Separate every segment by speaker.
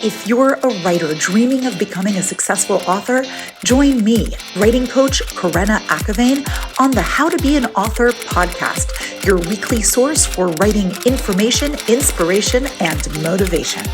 Speaker 1: If you're a writer dreaming of becoming a successful author, join me, writing coach Karena Akhavein, on the How to Be an Author podcast, your weekly source for writing information, inspiration, and motivation.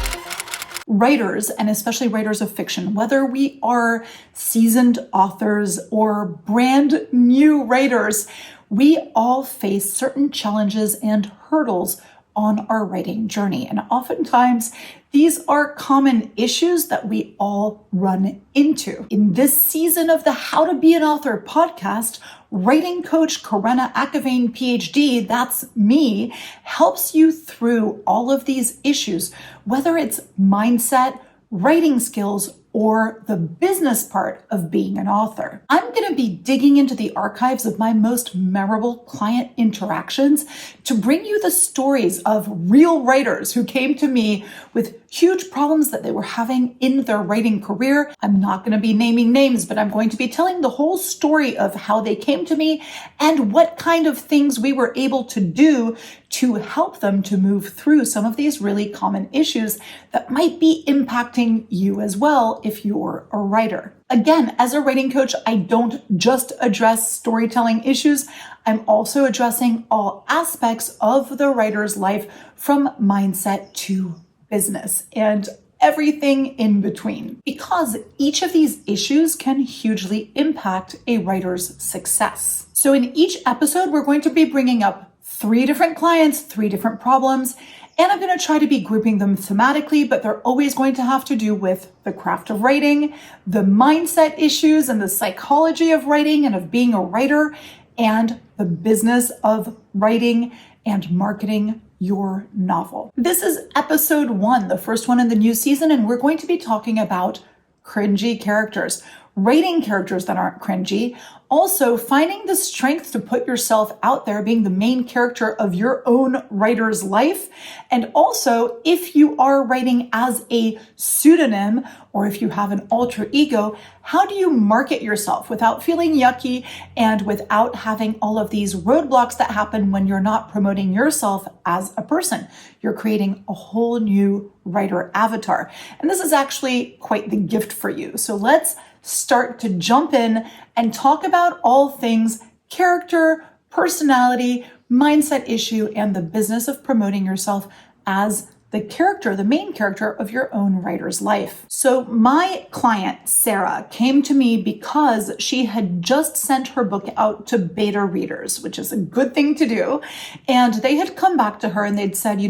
Speaker 1: Writers, and especially writers of fiction, whether we are seasoned authors or brand new writers, we all face certain challenges and hurdles on our writing journey. And oftentimes, these are common issues that we all run into. In this season of the How to Be an Author podcast, writing coach Karena Akhavein, PhD, that's me, helps you through all of these issues, whether it's mindset, writing skills, or the business part of being an author. I'm going to be digging into the archives of my most memorable client interactions to bring you the stories of real writers who came to me with huge problems that they were having in their writing career. I'm not going to be naming names, but I'm going to be telling the whole story of how they came to me and what kind of things we were able to do to help them to move through some of these really common issues that might be impacting you as well if you're a writer. Again, as a writing coach, I don't just address storytelling issues. I'm also addressing all aspects of the writer's life, from mindset to business and everything in between, because each of these issues can hugely impact a writer's success. So in each episode, we're going to be bringing up 3 different clients, 3 different problems, and I'm going to try to be grouping them thematically, but they're always going to have to do with the craft of writing, the mindset issues and the psychology of writing and of being a writer, and the business of writing and marketing your novel. This is episode 1, the first one in the new season, and we're going to be talking about cringy characters, writing characters that aren't cringy, also finding the strength to put yourself out there, being the main character of your own writer's life, and also if you are writing as a pseudonym or if you have an alter ego, how do you market yourself without feeling yucky and without having all of these roadblocks that happen when you're not promoting yourself as a person? You're creating a whole new writer avatar. And this is actually quite the gift for you. So let's start to jump in and talk about all things character, personality, mindset issue, and the business of promoting yourself as the character, the main character of your own writer's life. So my client, Sarah, came to me because she had just sent her book out to beta readers, which is a good thing to do. And they had come back to her and they'd said,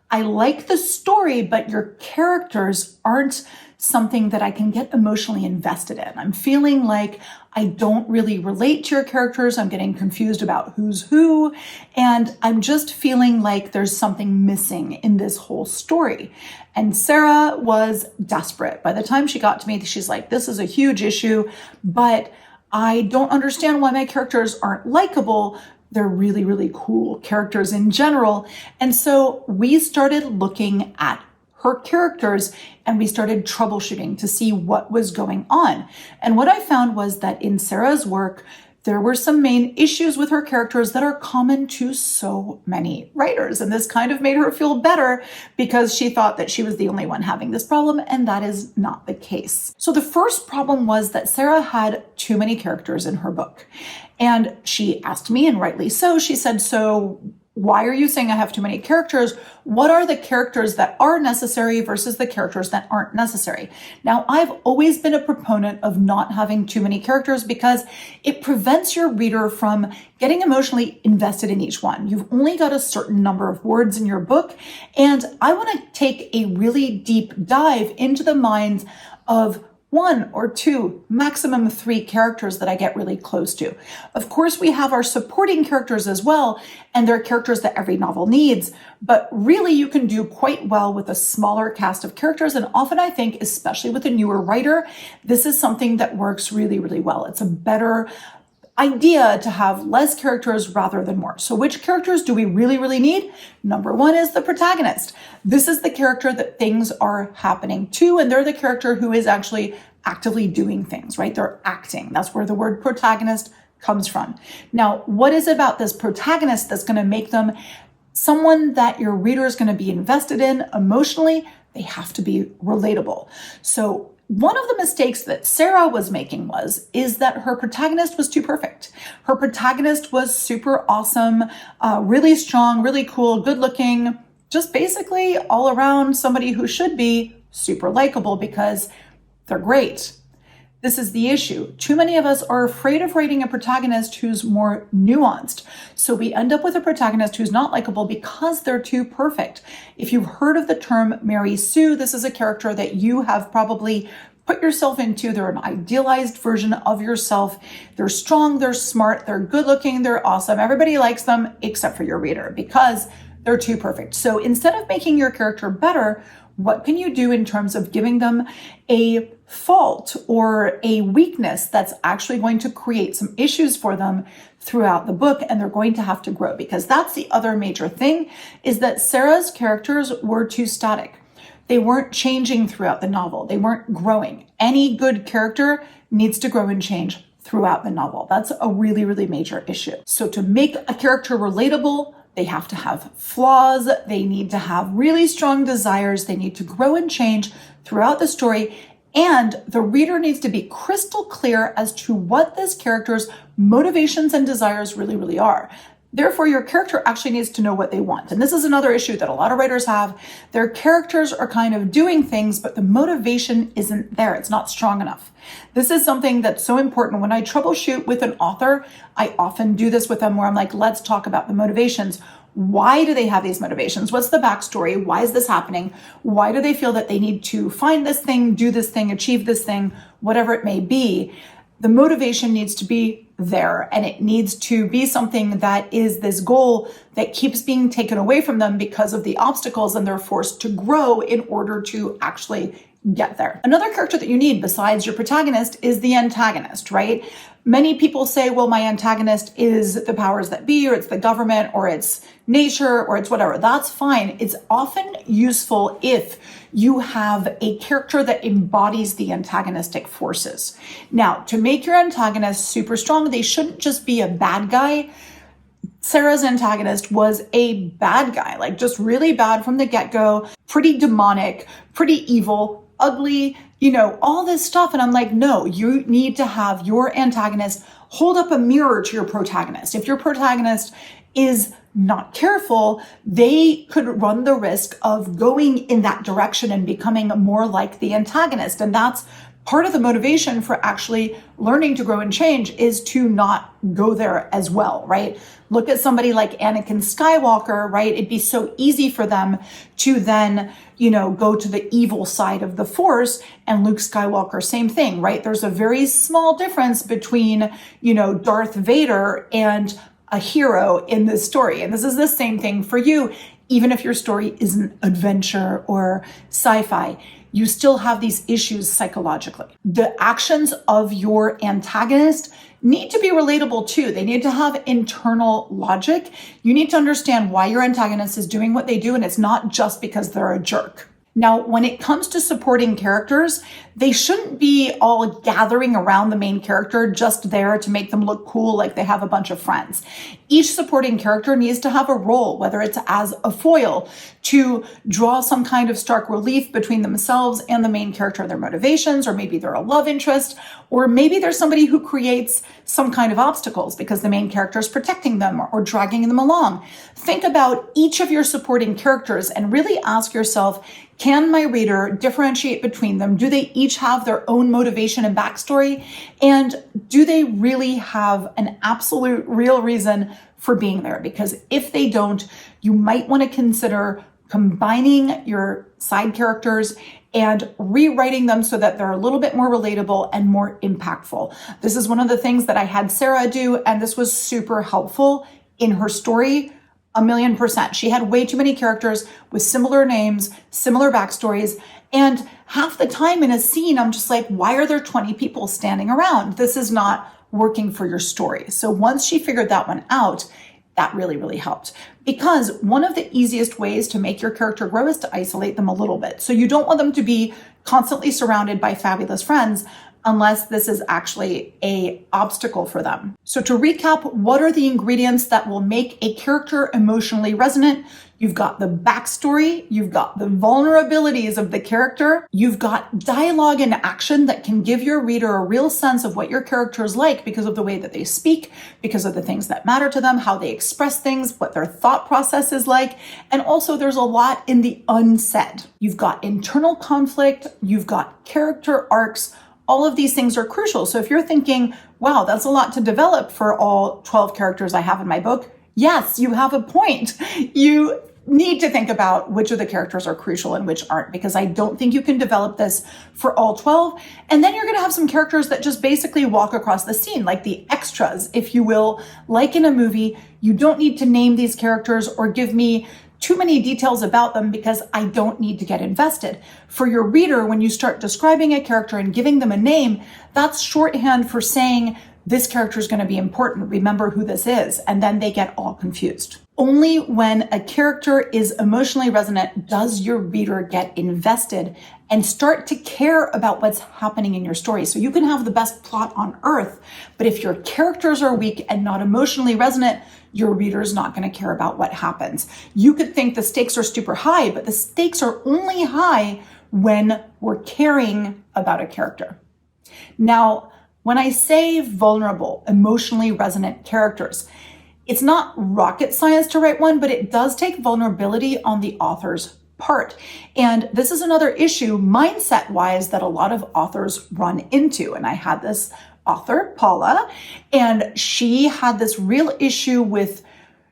Speaker 1: I like the story, but your characters aren't something that I can get emotionally invested in. I'm feeling like I don't really relate to your characters. I'm getting confused about who's who. And I'm just feeling like there's something missing in this whole story. And Sarah was desperate. By the time she got to me, she's like, this is a huge issue, but I don't understand why my characters aren't likable. They're really, really cool characters in general. And so we started looking at her characters and we started troubleshooting to see what was going on. And what I found was that in Sarah's work, there were some main issues with her characters that are common to so many writers. And this kind of made her feel better because she thought that she was the only one having this problem, and that is not the case. So the first problem was that Sarah had too many characters in her book. And she asked me, and rightly so, she said, so why are you saying I have too many characters? What are the characters that are necessary versus the characters that aren't necessary? Now, I've always been a proponent of not having too many characters because it prevents your reader from getting emotionally invested in each one. You've only got a certain number of words in your book, and I want to take a really deep dive into the minds of 1 or 2, maximum 3 characters that I get really close to. Of course, we have our supporting characters as well, and they're characters that every novel needs, but really you can do quite well with a smaller cast of characters. And often I think, especially with a newer writer, this is something that works really, really well. It's a better idea to have less characters rather than more. So which characters do we really, really need? Number 1 is the protagonist. This is the character that things are happening to, and they're the character who is actually actively doing things, right? They're acting. That's where the word protagonist comes from. Now, what is about this protagonist that's going to make them someone that your reader is going to be invested in emotionally? they have to be relatable. So one of the mistakes that Sarah was making is that her protagonist was too perfect. Her protagonist was super awesome, really strong, really cool, good looking, just basically all around somebody who should be super likable because they're great. This is the issue. Too many of us are afraid of writing a protagonist who's more nuanced. So we end up with a protagonist who's not likable because they're too perfect. If you've heard of the term Mary Sue, this is a character that you have probably put yourself into. They're an idealized version of yourself. They're strong, they're smart, they're good looking, they're awesome. Everybody likes them except for your reader because they're too perfect. So instead of making your character better, what can you do in terms of giving them a fault or a weakness that's actually going to create some issues for them throughout the book, and they're going to have to grow? Because that's the other major thing, is that Sarah's characters were too static. They weren't changing throughout the novel. They weren't growing. Any good character needs to grow and change throughout the novel. That's a really, really major issue. So to make a character relatable, they have to have flaws. They need to have really strong desires. They need to grow and change throughout the story. And the reader needs to be crystal clear as to what this character's motivations and desires really, really are. Therefore, your character actually needs to know what they want. And this is another issue that a lot of writers have. Their characters are kind of doing things, but the motivation isn't there. It's not strong enough. This is something that's so important. When I troubleshoot with an author, I often do this with them where I'm like, let's talk about the motivations. Why do they have these motivations? What's the backstory? Why is this happening? Why do they feel that they need to find this thing, do this thing, achieve this thing, whatever it may be? The motivation needs to be there, and it needs to be something that is this goal that keeps being taken away from them because of the obstacles, and they're forced to grow in order to actually get there. Another character that you need besides your protagonist is the antagonist, right? Many people say, well, my antagonist is the powers that be, or it's the government, or it's nature, or it's whatever. That's fine. It's often useful if you have a character that embodies the antagonistic forces. Now, to make your antagonist super strong, they shouldn't just be a bad guy. Sarah's antagonist was a bad guy, like just really bad from the get-go, pretty demonic, pretty evil, ugly, all this stuff. And I'm like, no, you need to have your antagonist hold up a mirror to your protagonist. If your protagonist is not careful, they could run the risk of going in that direction and becoming more like the antagonist. And that's part of the motivation for actually learning to grow and change, is to not go there as well, right? Look at somebody like Anakin Skywalker, right? It'd be so easy for them to then, go to the evil side of the Force, and Luke Skywalker, same thing, right? There's a very small difference between, Darth Vader and a hero in this story. And this is the same thing for you. Even if your story isn't adventure or sci-fi, you still have these issues psychologically. The actions of your antagonist need to be relatable too. They need to have internal logic. You need to understand why your antagonist is doing what they do, and it's not just because they're a jerk. Now, when it comes to supporting characters, they shouldn't be all gathering around the main character just there to make them look cool, like they have a bunch of friends. Each supporting character needs to have a role, whether it's as a foil to draw some kind of stark relief between themselves and the main character and their motivations, or maybe they're a love interest, or maybe there's somebody who creates some kind of obstacles because the main character is protecting them or dragging them along. Think about each of your supporting characters and really ask yourself, can my reader differentiate between them? Do they each have their own motivation and backstory? And do they really have an absolute real reason for being there? Because if they don't, you might want to consider combining your side characters and rewriting them so that they're a little bit more relatable and more impactful. This is one of the things that I had Sarah do, and this was super helpful in her story. 1,000,000%. She had way too many characters with similar names, similar backstories, and half the time in a scene, I'm just like, why are there 20 people standing around? This is not working for your story. So once she figured that one out, that really, really helped. Because one of the easiest ways to make your character grow is to isolate them a little bit. So you don't want them to be constantly surrounded by fabulous friends unless this is actually an obstacle for them. So to recap, what are the ingredients that will make a character emotionally resonant?
Speaker 2: You've got the backstory, you've got the vulnerabilities of the character, you've got dialogue and action that can give your reader a real sense of what your character is like because of the way that they speak, because of the things that matter to them, how they express things, what their thought process is like. And also there's a lot in the unsaid. You've got internal conflict, you've got character arcs. All of these things are crucial. So if you're thinking, wow, that's a lot to develop for all 12 characters I have in my book, yes, you have a point. You need to think about which of the characters are crucial and which aren't, because I don't think you can develop this for all 12. And then you're going to have some characters that just basically walk across the scene, like the extras, if you will. Like in a movie, you don't need to name these characters or give me too many details about them because I don't need to get invested. For your reader, when you start describing a character and giving them a name, that's shorthand for saying, this character is going to be important. Remember who this is. And then they get all confused. Only when a character is emotionally resonant does your reader get invested and start to care about what's happening in your story. So you can have the best plot on earth, but if your characters are weak and not emotionally resonant, your reader is not going to care about what happens. You could think the stakes are super high, but the stakes are only high when we're caring about a character. Now, when I say vulnerable, emotionally resonant characters, it's not rocket science to write one, but it does take vulnerability on the author's part. And this is another issue mindset-wise that a lot of authors run into. And I had this author, Paula, and she had this real issue with,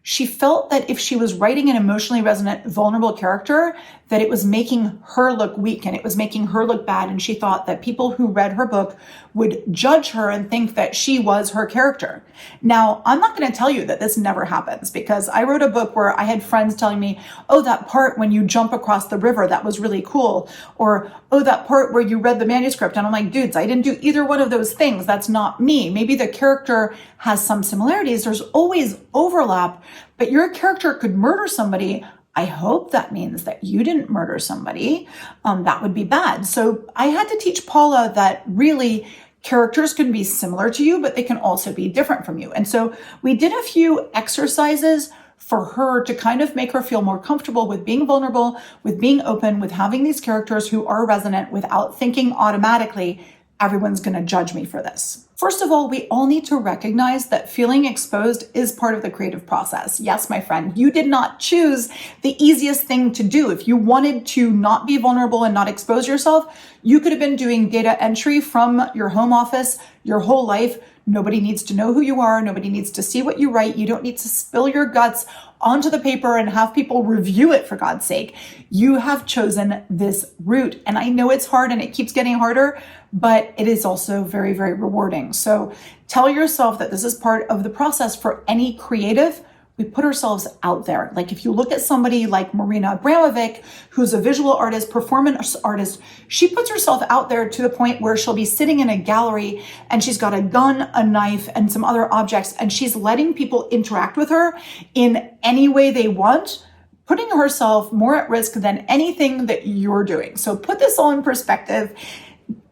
Speaker 2: she felt that if she was writing an emotionally resonant, vulnerable character, that it was making her look weak and it was making her look bad. And she thought that people who read her book would judge her and think that she was her character. Now, I'm not going to tell you that this never happens, because I wrote a book where I had friends telling me, oh, that part when you jump across the river, that was really cool. Or, oh, that part where you read the manuscript. And I'm like, dudes, I didn't do either one of those things. That's not me. Maybe the character has some similarities. There's always overlap, but your character could murder somebody. I hope that means that you didn't murder somebody. That would be bad. So I had to teach Paula that really characters can be similar to you, but they can also be different from you. And so we did a few exercises for her to kind of make her feel more comfortable with being vulnerable, with being open, with having these characters who are resonant without thinking automatically, everyone's going to judge me for this. First of all, we all need to recognize that feeling exposed is part of the creative process. Yes, my friend, you did not choose the easiest thing to do. If you wanted to not be vulnerable and not expose yourself, you could have been doing data entry from your home office your whole life. Nobody needs to know who you are. Nobody needs to see what you write. You don't need to spill your guts onto the paper and have people review it, for God's sake. You have chosen this route. And I know it's hard and it keeps getting harder, but it is also very, very rewarding. So tell yourself that this is part of the process for any creative. We put ourselves out there. Like if you look at somebody like Marina Abramovic, who's a visual artist, performance artist, she puts herself out there to the point where she'll be sitting in a gallery and she's got a gun, a knife, and some other objects, and she's letting people interact with her in any way they want, putting herself more at risk than anything that you're doing. So put this all in perspective.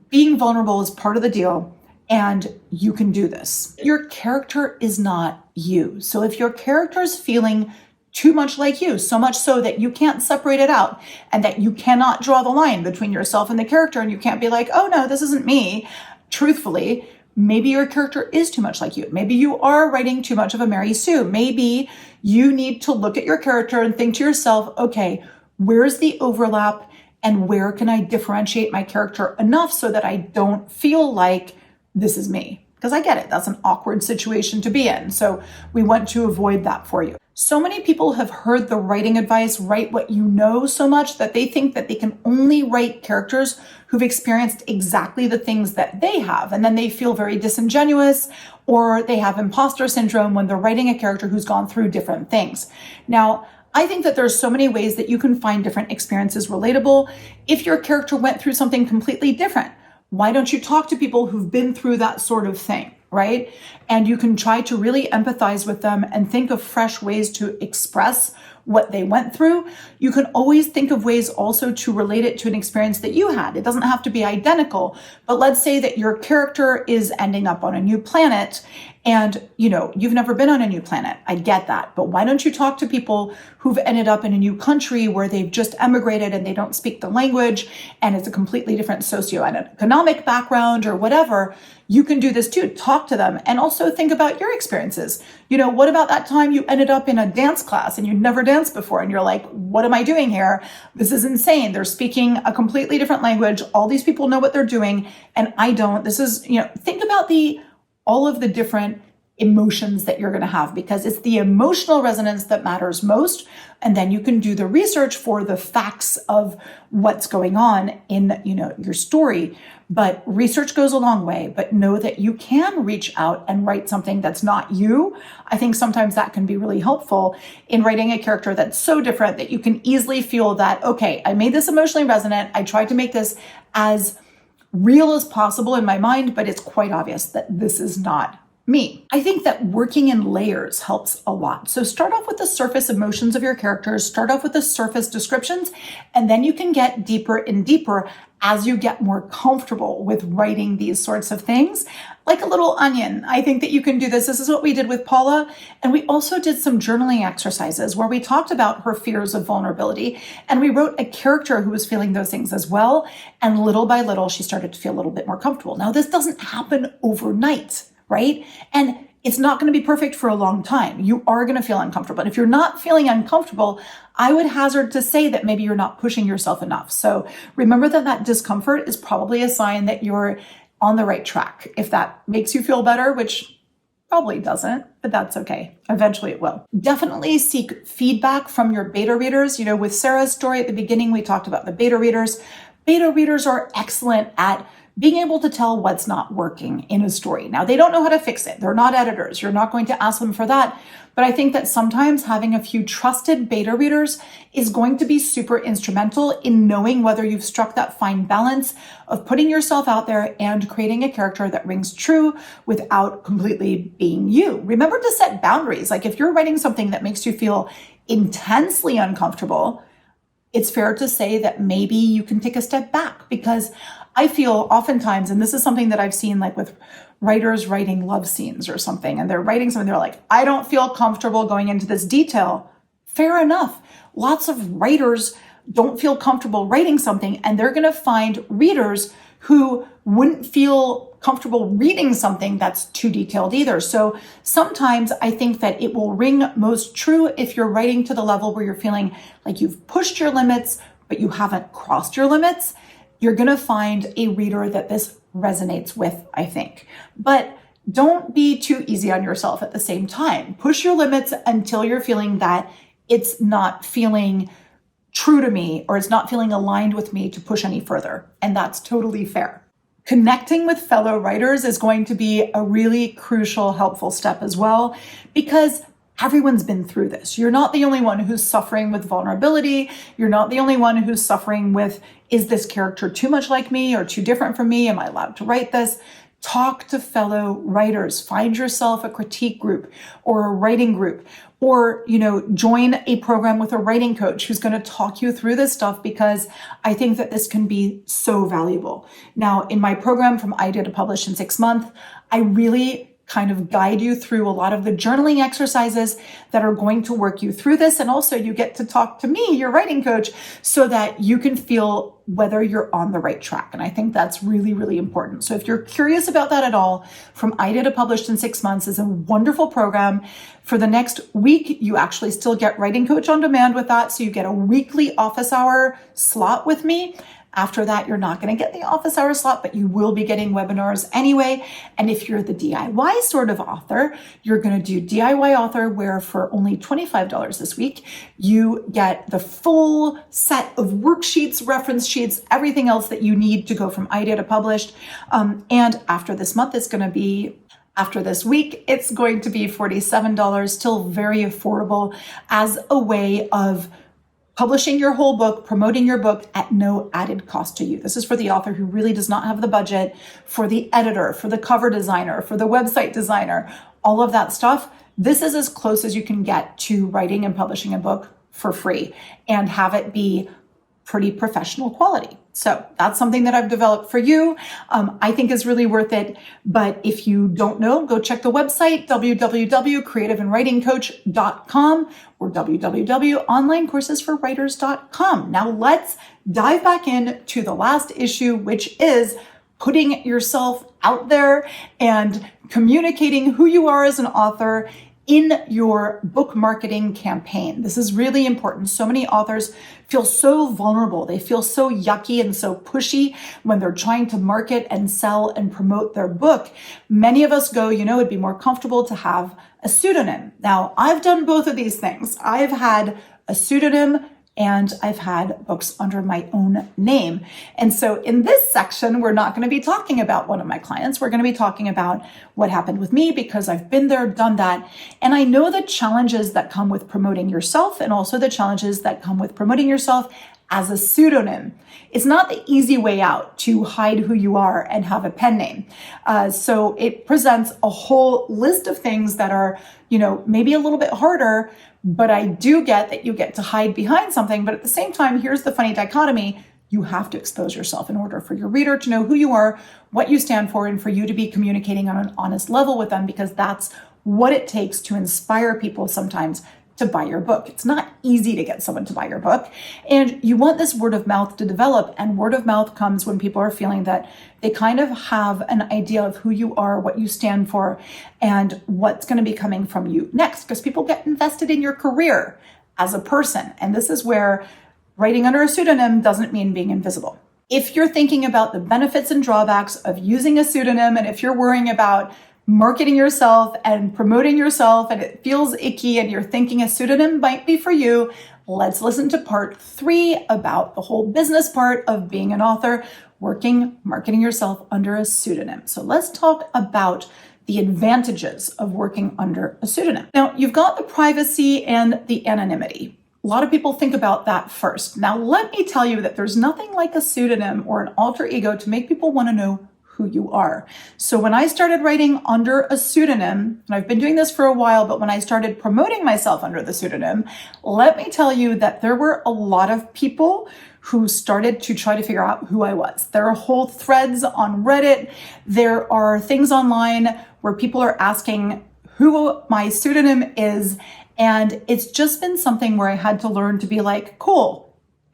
Speaker 2: Being vulnerable is part of the deal. And you can do this. Your character is not you. So if your character is feeling too much like you, so much so that you can't separate it out and that you cannot draw the line between yourself and the character, and you can't be like, oh no, this isn't me. Truthfully, maybe your character is too much like you. Maybe you are writing too much of a Mary Sue. Maybe you need to look at your character and think to yourself, okay, where's the overlap and where can I differentiate my character enough so that I don't feel like this is me? Because I get it. That's an awkward situation to be in. So we want to avoid that for you. So many people have heard the writing advice, write what you know, so much that they think that they can only write characters who've experienced exactly the things that they have. And then they feel very disingenuous, or they have imposter syndrome when they're writing a character who's gone through different things. Now, I think that there's so many ways that you can find different experiences relatable. If your character went through something completely different, why don't you talk to people who've been through that sort of thing, right? And you can try to really empathize with them and think of fresh ways to express what they went through. You can always think of ways also to relate it to an experience that you had. It doesn't have to be identical, but let's say that your character is ending up on a new planet And, you've never been on a new planet. I get that. But why don't you talk to people who've ended up in a new country where they've just emigrated and they don't speak the language and it's a completely different socioeconomic background or whatever? You can do this too. Talk to them and also think about your experiences. What about that time you ended up in a dance class and you'd never danced before and you're like, what am I doing here? This is insane. They're speaking a completely different language. All these people know what they're doing and I don't. This is, think about all of the different emotions that you're going to have, because it's the emotional resonance that matters most. And then you can do the research for the facts of what's going on in, your story. But research goes a long way, but know that you can reach out and write something that's not you. I think sometimes that can be really helpful in writing a character that's so different that you can easily feel that, okay, I made this emotionally resonant. I tried to make this as real as possible in my mind, but it's quite obvious that this is not me. I think that working in layers helps a lot. So start off with the surface emotions of your characters, start off with the surface descriptions, and then you can get deeper and deeper as you get more comfortable with writing these sorts of things, like a little onion. I think that you can do this. This is what we did with Paula. And we also did some journaling exercises where we talked about her fears of vulnerability. And we wrote a character who was feeling those things as well. And little by little, she started to feel a little bit more comfortable. Now, this doesn't happen overnight, right? And it's not going to be perfect for a long time. You are going to feel uncomfortable. And if you're not feeling uncomfortable, I would hazard to say that maybe you're not pushing yourself enough. So remember that discomfort is probably a sign that you're on the right track. If that makes you feel better, which probably doesn't, but that's okay. Eventually it will. Definitely seek feedback from your beta readers. With Sarah's story at the beginning, we talked about the beta readers. Beta readers are excellent at being able to tell what's not working in a story. Now, they don't know how to fix it. They're not editors. You're not going to ask them for that. But I think that sometimes having a few trusted beta readers is going to be super instrumental in knowing whether you've struck that fine balance of putting yourself out there and creating a character that rings true without completely being you. Remember to set boundaries. Like if you're writing something that makes you feel intensely uncomfortable, it's fair to say that maybe you can take a step back, because I feel oftentimes, and this is something that I've seen like with writers writing love scenes or something, and they're writing something, they're like, I don't feel comfortable going into this detail. Fair enough. Lots of writers don't feel comfortable writing something, and they're going to find readers who wouldn't feel comfortable reading something that's too detailed either. So sometimes I think that it will ring most true if you're writing to the level where you're feeling like you've pushed your limits, but you haven't crossed your limits. You're going to find a reader that this resonates with, I think. But don't be too easy on yourself at the same time. Push your limits until you're feeling that it's not feeling true to me or it's not feeling aligned with me to push any further. And that's totally fair. Connecting with fellow writers is going to be a really crucial, helpful step as well, because everyone's been through this. You're not the only one who's suffering with vulnerability. You're not the only one who's suffering with, is this character too much like me or too different from me? Am I allowed to write this? Talk to fellow writers. Find yourself a critique group or a writing group, or, join a program with a writing coach who's going to talk you through this stuff, because I think that this can be so valuable. Now, in my program From Idea to Publish in 6 months, I really kind of guide you through a lot of the journaling exercises that are going to work you through this. And also you get to talk to me, your writing coach, so that you can feel whether you're on the right track. And I think that's really, really important. So if you're curious about that at all, From Idea to Published in 6 months is a wonderful program. For the next week, you actually still get Writing Coach on Demand with that. So you get a weekly office hour slot with me. After that, you're not going to get the office hour slot, but you will be getting webinars anyway. And if you're the DIY sort of author, you're going to do DIY author, where for only $25 this week, you get the full set of worksheets, reference sheets, everything else that you need to go from idea to published. And after this month, after this week, it's going to be $47, still very affordable, as a way of publishing your whole book, promoting your book at no added cost to you. This is for the author who really does not have the budget, for the editor, for the cover designer, for the website designer, all of that stuff. This is as close as you can get to writing and publishing a book for free and have it be pretty professional quality. So that's something that I've developed for you. I think is really worth it. But if you don't know, go check the website, www.creativeandwritingcoach.com or www.onlineCoursesForWriters.com. Now let's dive back into the last issue, which is putting yourself out there and communicating who you are as an author in your book marketing campaign. This is really important. So many authors feel so vulnerable. They feel so yucky and so pushy when they're trying to market and sell and promote their book. Many of us go, it'd be more comfortable to have a pseudonym. Now, I've done both of these things. I've had a pseudonym and I've had books under my own name. And so in this section, we're not going to be talking about one of my clients. We're going to be talking about what happened with me because I've been there, done that. And I know the challenges that come with promoting yourself and also the challenges that come with promoting yourself as a pseudonym. It's not the easy way out to hide who you are and have a pen name. So it presents a whole list of things that are, maybe a little bit harder, but I do get that you get to hide behind something. But at the same time, here's the funny dichotomy. You have to expose yourself in order for your reader to know who you are, what you stand for, and for you to be communicating on an honest level with them, because that's what it takes to inspire people sometimes to buy your book. It's not easy to get someone to buy your book. And you want this word of mouth to develop. And word of mouth comes when people are feeling that they kind of have an idea of who you are, what you stand for, and what's going to be coming from you next. Because people get invested in your career as a person. And this is where writing under a pseudonym doesn't mean being invisible. If you're thinking about the benefits and drawbacks of using a pseudonym, and if you're worrying about marketing yourself and promoting yourself and it feels icky and you're thinking a pseudonym might be for you, let's listen to part 3 about the whole business part of being an author, marketing yourself under a pseudonym. So let's talk about the advantages of working under a pseudonym. Now, you've got the privacy and the anonymity. A lot of people think about that first. Now, let me tell you that there's nothing like a pseudonym or an alter ego to make people want to know who you are. So when I started writing under a pseudonym, and I've been doing this for a while, but when I started promoting myself under the pseudonym, let me tell you that there were a lot of people who started to try to figure out who I was. There are whole threads on Reddit. There are things online where people are asking who my pseudonym is. And it's just been something where I had to learn to be like, cool.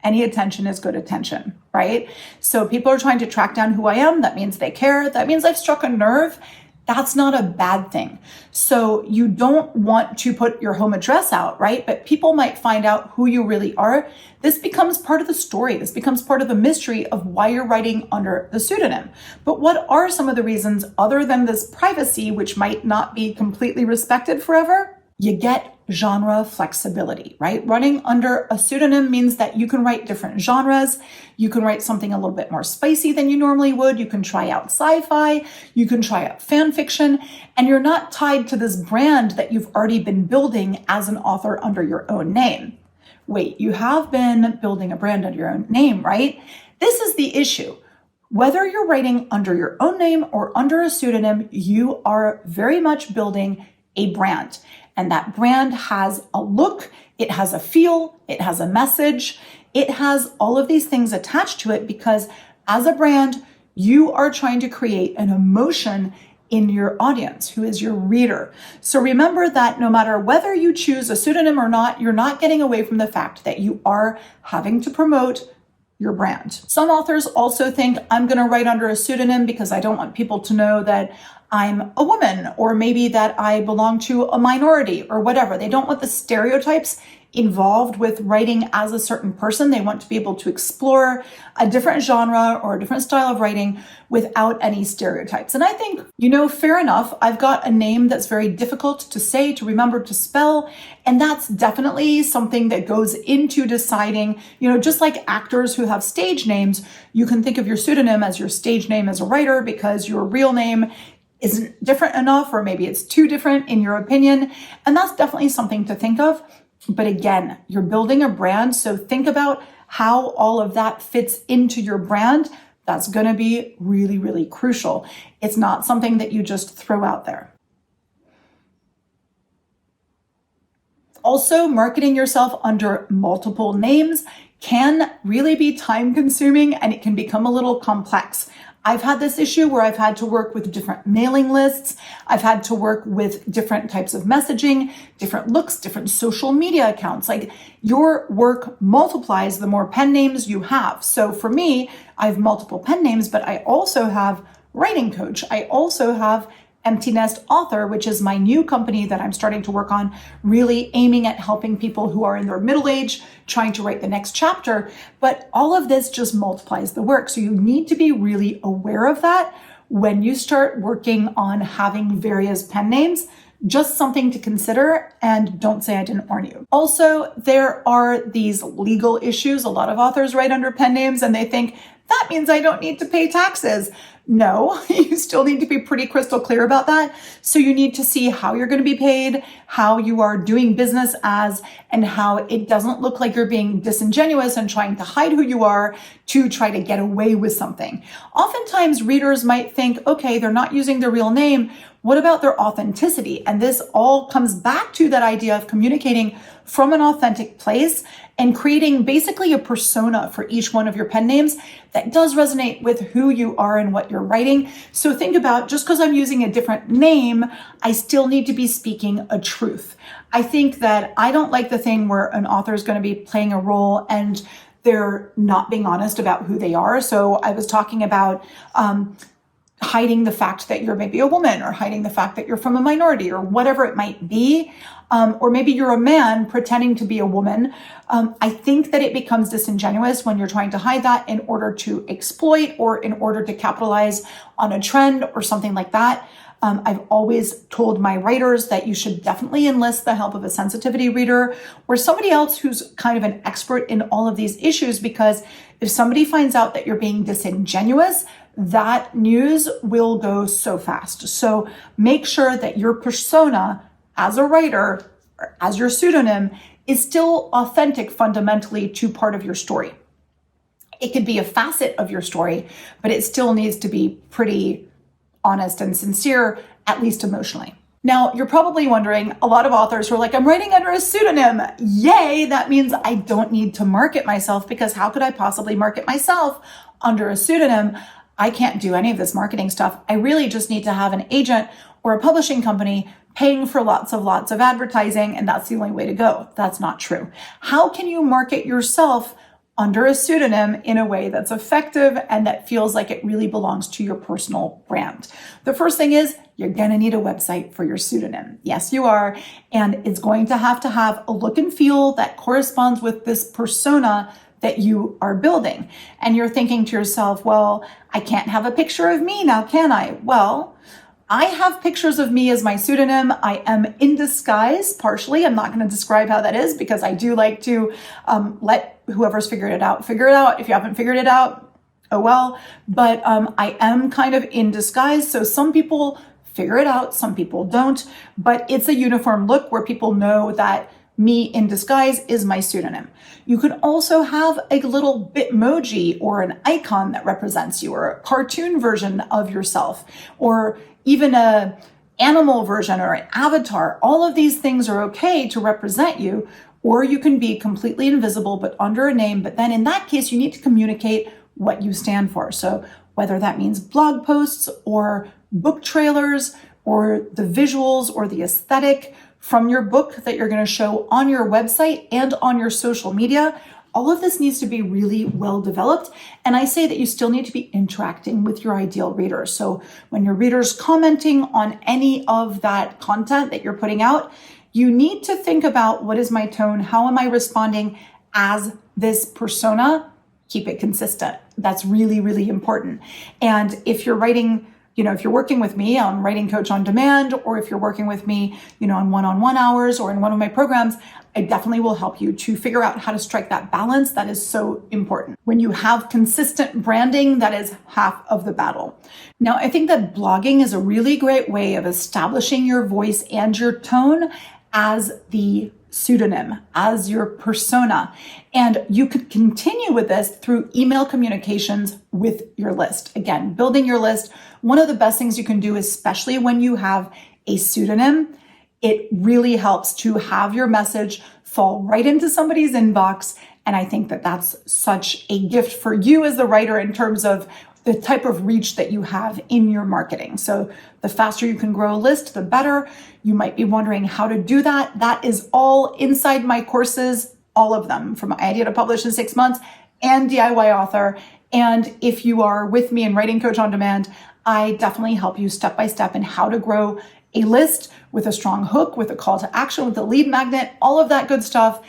Speaker 2: Any attention is good attention, right? So people are trying to track down who I am. That means they care. That means I've struck a nerve. That's not a bad thing. So you don't want to put your home address out, right? But people might find out who you really are. This becomes part of the story. This becomes part of the mystery of why you're writing under the pseudonym. But what are some of the reasons other than this privacy, which might not be completely respected forever? You get genre flexibility, right? Running under a pseudonym means that you can write different genres. You can write something a little bit more spicy than you normally would. You can try out sci-fi. You can try out fan fiction. And you're not tied to this brand that you've already been building as an author under your own name. Wait, you have been building a brand under your own name, right? This is the issue. Whether you're writing under your own name or under a pseudonym, you are very much building a brand. And that brand has a look, it has a feel, it has a message, it has all of these things attached to it because as a brand, you are trying to create an emotion in your audience, who is your reader. So remember that no matter whether you choose a pseudonym or not, you're not getting away from the fact that you are having to promote your brand. Some authors also think I'm going to write under a pseudonym because I don't want people to know that I'm a woman, or maybe that I belong to a minority or whatever. They don't want the stereotypes involved with writing as a certain person. They want to be able to explore a different genre or a different style of writing without any stereotypes. And I think, fair enough. I've got a name that's very difficult to say, to remember, to spell. And that's definitely something that goes into deciding, just like actors who have stage names, you can think of your pseudonym as your stage name as a writer because your real name isn't different enough, or maybe it's too different in your opinion. And that's definitely something to think of. But again, you're building a brand. So think about how all of that fits into your brand. That's going to be really, really crucial. It's not something that you just throw out there. Also, marketing yourself under multiple names can really be time consuming and it can become a little complex. I've had this issue where I've had to work with different mailing lists. I've had to work with different types of messaging, different looks, different social media accounts. Like, your work multiplies the more pen names you have. So for me, I have multiple pen names, but I also have writing coach. I also have Empty Nest Author, which is my new company that I'm starting to work on, really aiming at helping people who are in their middle age, trying to write the next chapter. But all of this just multiplies the work. So you need to be really aware of that when you start working on having various pen names. Just something to consider, and don't say I didn't warn you. Also, there are these legal issues. A lot of authors write under pen names and they think, that means I don't need to pay taxes. No, you still need to be pretty crystal clear about that. So you need to see how you're going to be paid, how you are doing business as, and how it doesn't look like you're being disingenuous and trying to hide who you are to try to get away with something. Oftentimes readers might think, okay, they're not using their real name. What about their authenticity? And this all comes back to that idea of communicating from an authentic place and creating basically a persona for each one of your pen names that does resonate with who you are and what you're writing. So think about, just because I'm using a different name, I still need to be speaking a truth. I think that I don't like the thing where an author is going to be playing a role and they're not being honest about who they are. So I was talking about hiding the fact that you're maybe a woman, or hiding the fact that you're from a minority, or whatever it might be. Or maybe you're a man pretending to be a woman. I think that it becomes disingenuous when you're trying to hide that in order to exploit or in order to capitalize on a trend or something like that. I've always told my writers that you should definitely enlist the help of a sensitivity reader or somebody else who's kind of an expert in all of these issues, because if somebody finds out that you're being disingenuous, that news will go so fast. So make sure that your persona as a writer or as your pseudonym is still authentic fundamentally to part of your story. It could be a facet of your story, but it still needs to be pretty honest and sincere, at least emotionally. Now, you're probably wondering, a lot of authors who are like, I'm writing under a pseudonym. Yay, that means I don't need to market myself, because how could I possibly market myself under a pseudonym? I can't do any of this marketing stuff. I really just need to have an agent or a publishing company paying for lots of advertising, and that's the only way to go. That's not true. How can you market yourself under a pseudonym in a way that's effective and that feels like it really belongs to your personal brand? The first thing is, you're going to need a website for your pseudonym. Yes, you are. And it's going to have a look and feel that corresponds with this persona that you are building. And you're thinking to yourself, well, I can't have a picture of me now, can I? Well, I have pictures of me as my pseudonym. I am in disguise, partially. I'm not going to describe how that is, because I do like to let whoever's figured it out figure it out. If you haven't figured it out, oh well. But I am kind of in disguise. So some people figure it out, some people don't. But it's a uniform look where people know that me in disguise is my pseudonym. You can also have a little Bitmoji or an icon that represents you, or a cartoon version of yourself, or even a animal version or an avatar. All of these things are okay to represent you, or you can be completely invisible but under a name. But then in that case, you need to communicate what you stand for. So whether that means blog posts or book trailers or the visuals or the aesthetic from your book that you're going to show on your website and on your social media, all of this needs to be really well developed. And I say that you still need to be interacting with your ideal reader. So when your reader's commenting on any of that content that you're putting out, you need to think about, what is my tone? How am I responding as this persona? Keep it consistent. That's really, really important. And if you're writing, if you're working with me on Writing Coach on Demand, or if you're working with me, on one-on-one hours or in one of my programs, I definitely will help you to figure out how to strike that balance. That is so important. When you have consistent branding, that is half of the battle. Now, I think that blogging is a really great way of establishing your voice and your tone as the pseudonym, as your persona. And you could continue with this through email communications with your list. Again, building your list. One of the best things you can do, especially when you have a pseudonym, it really helps to have your message fall right into somebody's inbox And I think that that's such a gift for you as the writer in terms of the type of reach that you have in your marketing. So the faster you can grow a list, the better. You might be wondering how to do that. That is all inside my courses, all of them, from idea to publish in 6 months and DIY author. And if you are with me in Writing Coach on Demand, I definitely help you step by step in how to grow a list with a strong hook, with a call to action, with a lead magnet, all of that good stuff.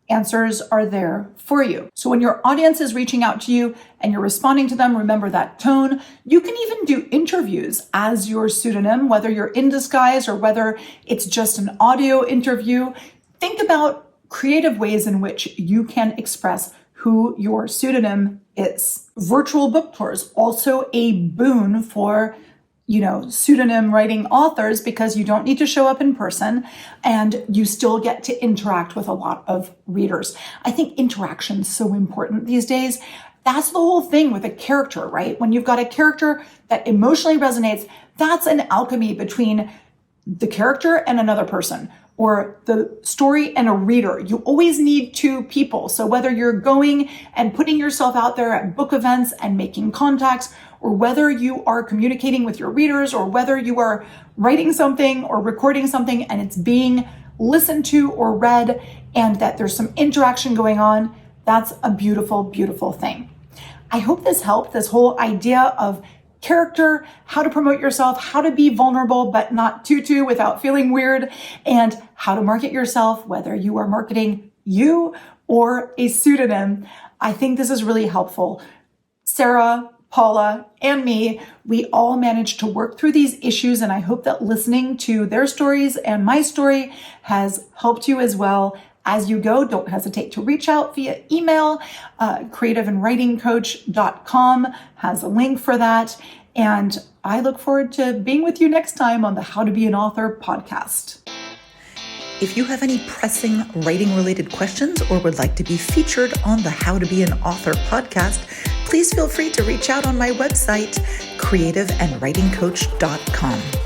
Speaker 2: Answers are there for you. So when your audience is reaching out to you and you're responding to them, remember that tone. You can even do interviews as your pseudonym, whether you're in disguise or whether it's just an audio interview. Think about creative ways in which you can express who your pseudonym is. Virtual book tours, also a boon for pseudonym writing authors, because you don't need to show up in person and you still get to interact with a lot of readers. I think interaction is so important these days. That's the whole thing with a character, right? When you've got a character that emotionally resonates, that's an alchemy between the character and another person, or the story and a reader. You always need two people. So whether you're going and putting yourself out there at book events and making contacts, or whether you are communicating with your readers, or whether you are writing something or recording something and it's being listened to or read, and that there's some interaction going on, that's a beautiful, beautiful thing. I hope this helped, this whole idea of character, how to promote yourself, how to be vulnerable but not too without feeling weird, and how to market yourself, whether you are marketing you or a pseudonym. I think this is really helpful. Sarah, Paula, and me, we all managed to work through these issues, and I hope that listening to their stories and my story has helped you as well. As you go, don't hesitate to reach out via email. creativeandwritingcoach.com has a link for that. And I look forward to being with you next time on the How to Be an Author podcast.
Speaker 1: If you have any pressing writing-related questions or would like to be featured on the How to Be an Author podcast, please feel free to reach out on my website, creativeandwritingcoach.com.